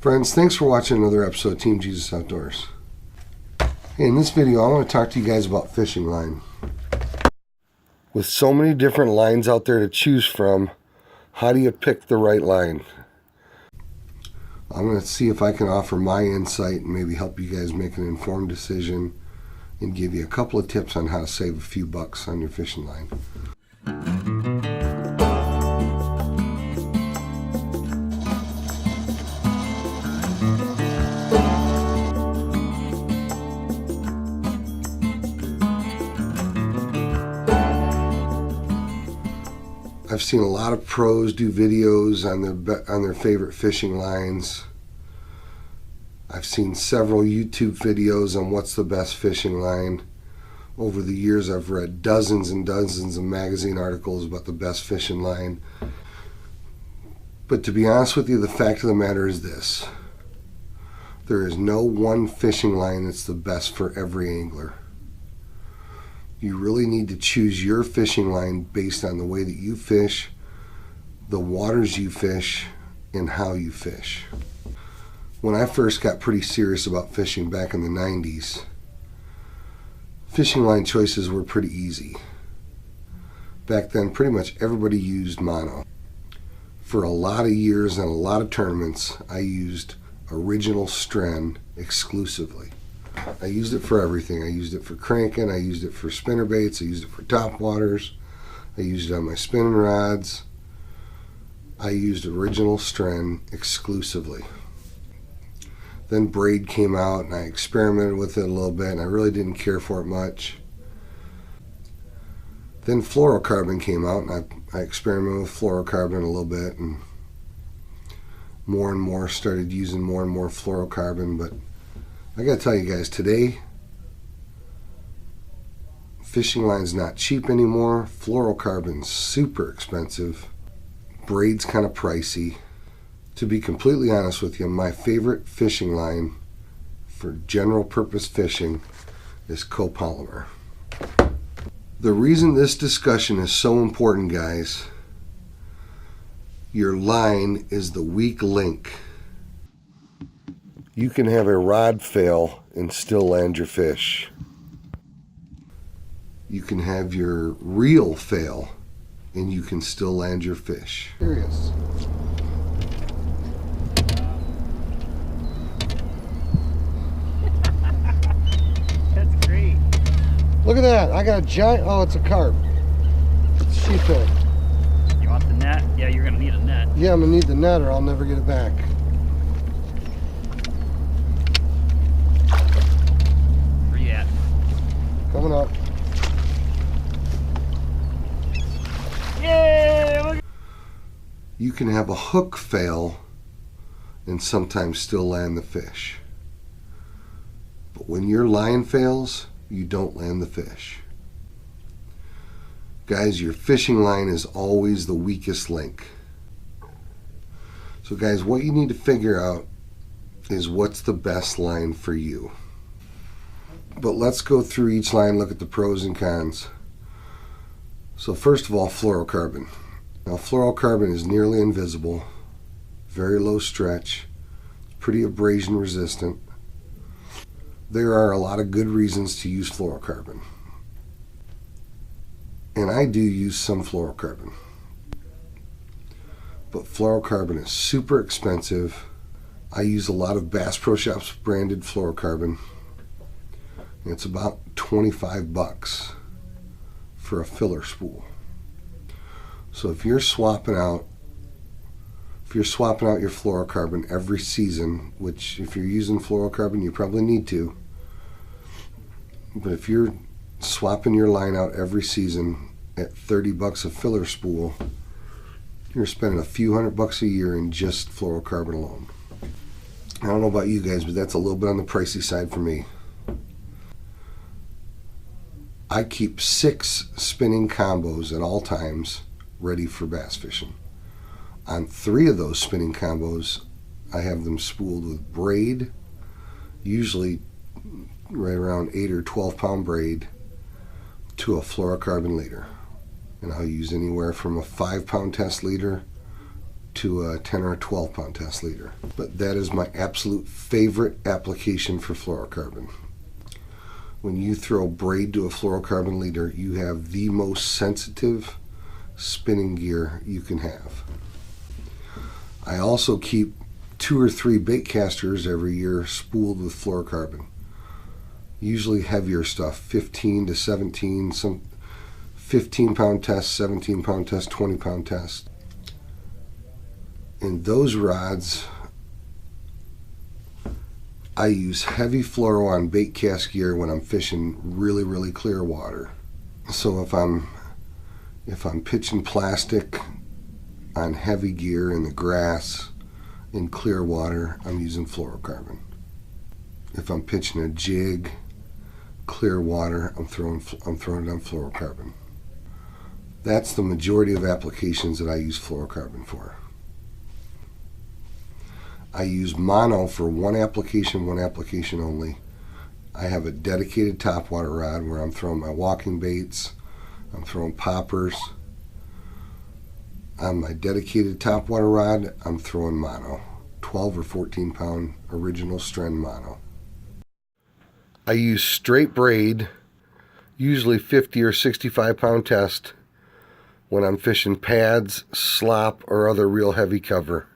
Friends, thanks for watching another episode of Team Jesus Outdoors. Hey, in this video, I want to talk to you guys about fishing line. With so many different lines out there to choose from, how do you pick the right line? I'm going to see if I can offer my insight and maybe help you guys make an informed decision and give you a couple of tips on how to save a few bucks on your fishing line. I've seen a lot of pros do videos on their favorite fishing lines. I've seen several YouTube videos on what's the best fishing line. Over the years, I've read dozens and dozens of magazine articles about the best fishing line. But to be honest with you, the fact of the matter is this: there is no one fishing line that's the best for every angler. You really need to choose your fishing line based on the way that you fish, the waters you fish, and how you fish. When I first got pretty serious about fishing back in the 90s, fishing line choices were pretty easy. Back then, pretty much everybody used mono. For a lot of years and a lot of tournaments, I used original Stren exclusively. I used it for everything. I used it for cranking, I used it for spinner baits, I used it for top waters, I used it on my spinning rods. I used original Stren exclusively. Then Braid came out and I experimented with it a little bit and I really didn't care for it much. Then Fluorocarbon came out and I experimented with Fluorocarbon a little bit and more started using more and more Fluorocarbon. But I gotta tell you guys, today fishing line's not cheap anymore. Fluorocarbon's super expensive. Braid's kind of pricey. To be completely honest with you, my favorite fishing line for general purpose fishing is Copolymer. The reason this discussion is so important, guys, your line is the weak link. You can have a rod fail and still land your fish. You can have your reel fail and you can still land your fish. Serious. That's great. Look at that. I got a giant, oh, it's a carp. It's a sheephead. You want the net? Yeah, you're gonna need a net. Yeah, I'm gonna need the net or I'll never get it back. Where you at? Coming up. Yeah! Look. You can have a hook fail and sometimes still land the fish. But when your line fails, you don't land the fish. Guys, your fishing line is always the weakest link. So guys, what you need to figure out is what's the best line for you. But let's go through each line, look at the pros and cons. So first of all, fluorocarbon. Now fluorocarbon is nearly invisible, very low stretch, pretty abrasion resistant. There are a lot of good reasons to use fluorocarbon. And I do use some fluorocarbon. But fluorocarbon is super expensive. I use a lot of Bass Pro Shops branded fluorocarbon. And it's about 25 bucks for a filler spool. So if you're swapping out your fluorocarbon every season, which if you're using fluorocarbon you probably need to, but if you're swapping your line out every season at 30 bucks a filler spool, you're spending a few $100 a year in just fluorocarbon alone. I don't know about you guys, but that's a little bit on the pricey side for me. I keep 6 spinning combos at all times ready for bass fishing. On 3 of those spinning combos, I have them spooled with braid, usually right around 8 or 12 pound braid, to a fluorocarbon leader. And I'll use anywhere from a 5 pound test leader to a 10 or a 12 pound test leader. But that is my absolute favorite application for fluorocarbon. When you throw braid to a fluorocarbon leader, you have the most sensitive spinning gear you can have. I also keep 2 or 3 bait casters every year spooled with fluorocarbon. Usually heavier stuff, 15 to 17, some 15 pound test, 17 pound test, 20 pound test. In those rods, I use heavy fluoro on bait cast gear when I'm fishing really, really clear water. So if I'm pitching plastic on heavy gear in the grass in clear water, I'm using fluorocarbon. If I'm pitching a jig, clear water, I'm throwing it on fluorocarbon. That's the majority of applications that I use fluorocarbon for. I use mono for one application only. I have a dedicated topwater rod where I'm throwing my walking baits, I'm throwing poppers. On my dedicated topwater rod, I'm throwing mono, 12 or 14 pound original strand mono. I use straight braid, usually 50 or 65 pound test, when I'm fishing pads, slop, or other real heavy cover.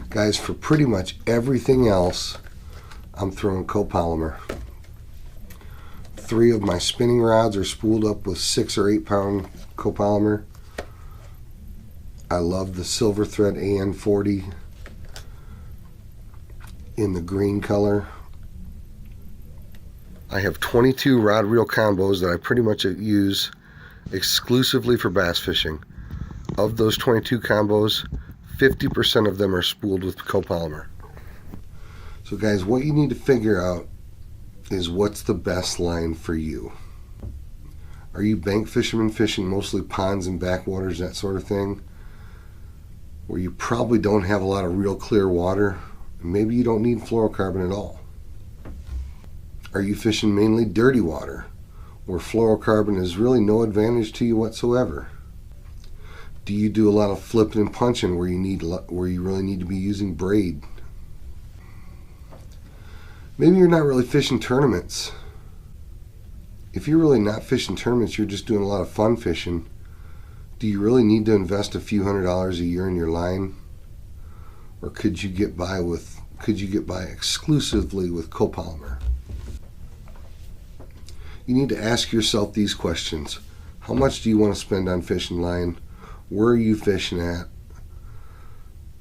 Guys, for pretty much everything else, I'm throwing copolymer. 3 of my spinning rods are spooled up with 6 or 8 pound copolymer. I love the silver thread AN40 in the green color. I have 22 rod reel combos that I pretty much use exclusively for bass fishing. Of those 22 combos, 50% of them are spooled with copolymer. So guys, what you need to figure out is what's the best line for you. Are you bank fishermen fishing mostly ponds and backwaters, that sort of thing, where you probably don't have a lot of real clear water? Maybe you don't need fluorocarbon at all. Are you fishing mainly dirty water, where fluorocarbon is really no advantage to you whatsoever? Do you do a lot of flipping and punching where you really need to be using braid? Maybe you're not really fishing tournaments. If you're really not fishing tournaments, you're just doing a lot of fun fishing. Do you really need to invest a few $100s a year in your line? Or could you get by exclusively with copolymer? You need to ask yourself these questions. How much do you want to spend on fishing line? Where are you fishing at?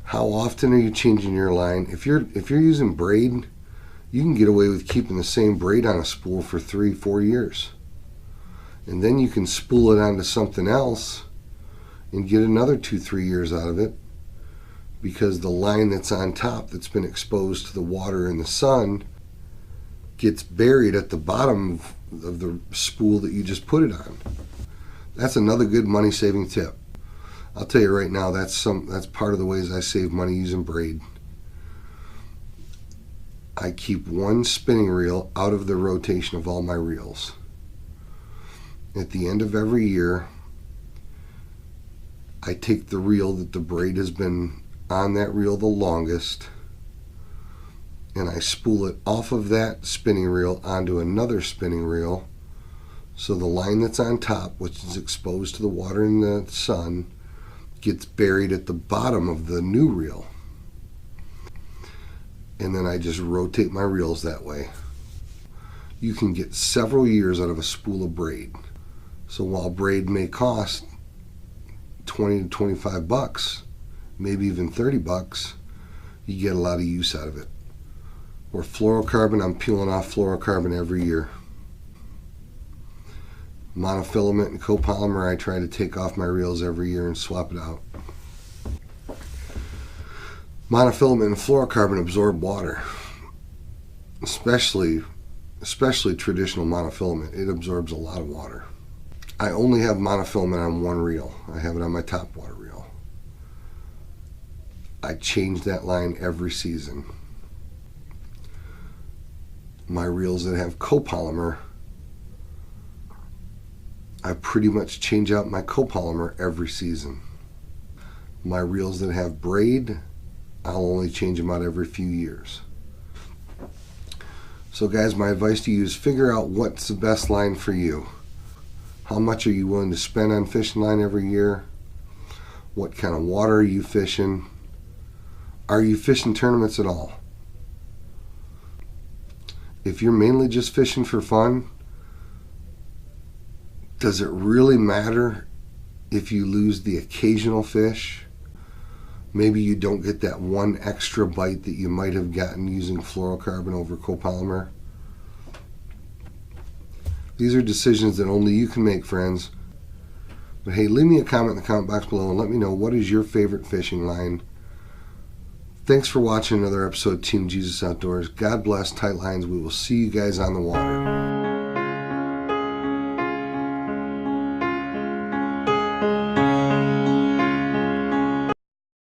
How often are you changing your line? If you're using braid, you can get away with keeping the same braid on a spool for 3-4 years. And then you can spool it onto something else and get another 2-3 years out of it, because the line that's on top that's been exposed to the water and the sun gets buried at the bottom of the spool that you just put it on. That's another good money saving tip. I'll tell you right now, that's part of the ways I save money using braid. I keep one spinning reel out of the rotation of all my reels. At the end of every year, I take the reel that the braid has been on that reel the longest, and I spool it off of that spinning reel onto another spinning reel, so the line that's on top, which is exposed to the water and the sun, gets buried at the bottom of the new reel. And then I just rotate my reels that way. You can get several years out of a spool of braid. So while braid may cost 20 to 25 bucks, maybe even 30 bucks, you get a lot of use out of it. Or fluorocarbon, I'm peeling off fluorocarbon every year. Monofilament and copolymer, I try to take off my reels every year and swap it out. Monofilament and fluorocarbon absorb water, especially traditional monofilament. It absorbs a lot of water. I only have monofilament on one reel. I have it on my topwater reel. I change that line every season. My reels that have copolymer, I pretty much change out my copolymer every season. My reels that have braid, I'll only change them out every few years. So guys, my advice to you is figure out what's the best line for you. How much are you willing to spend on fishing line every year? What kind of water are you fishing? Are you fishing tournaments at all? If you're mainly just fishing for fun, does it really matter if you lose the occasional fish? Maybe you don't get that one extra bite that you might have gotten using fluorocarbon over copolymer. These are decisions that only you can make, friends. But hey, leave me a comment in the comment box below and let me know what is your favorite fishing line. Thanks for watching another episode of Team Jesus Outdoors. God bless, tight lines. We will see you guys on the water.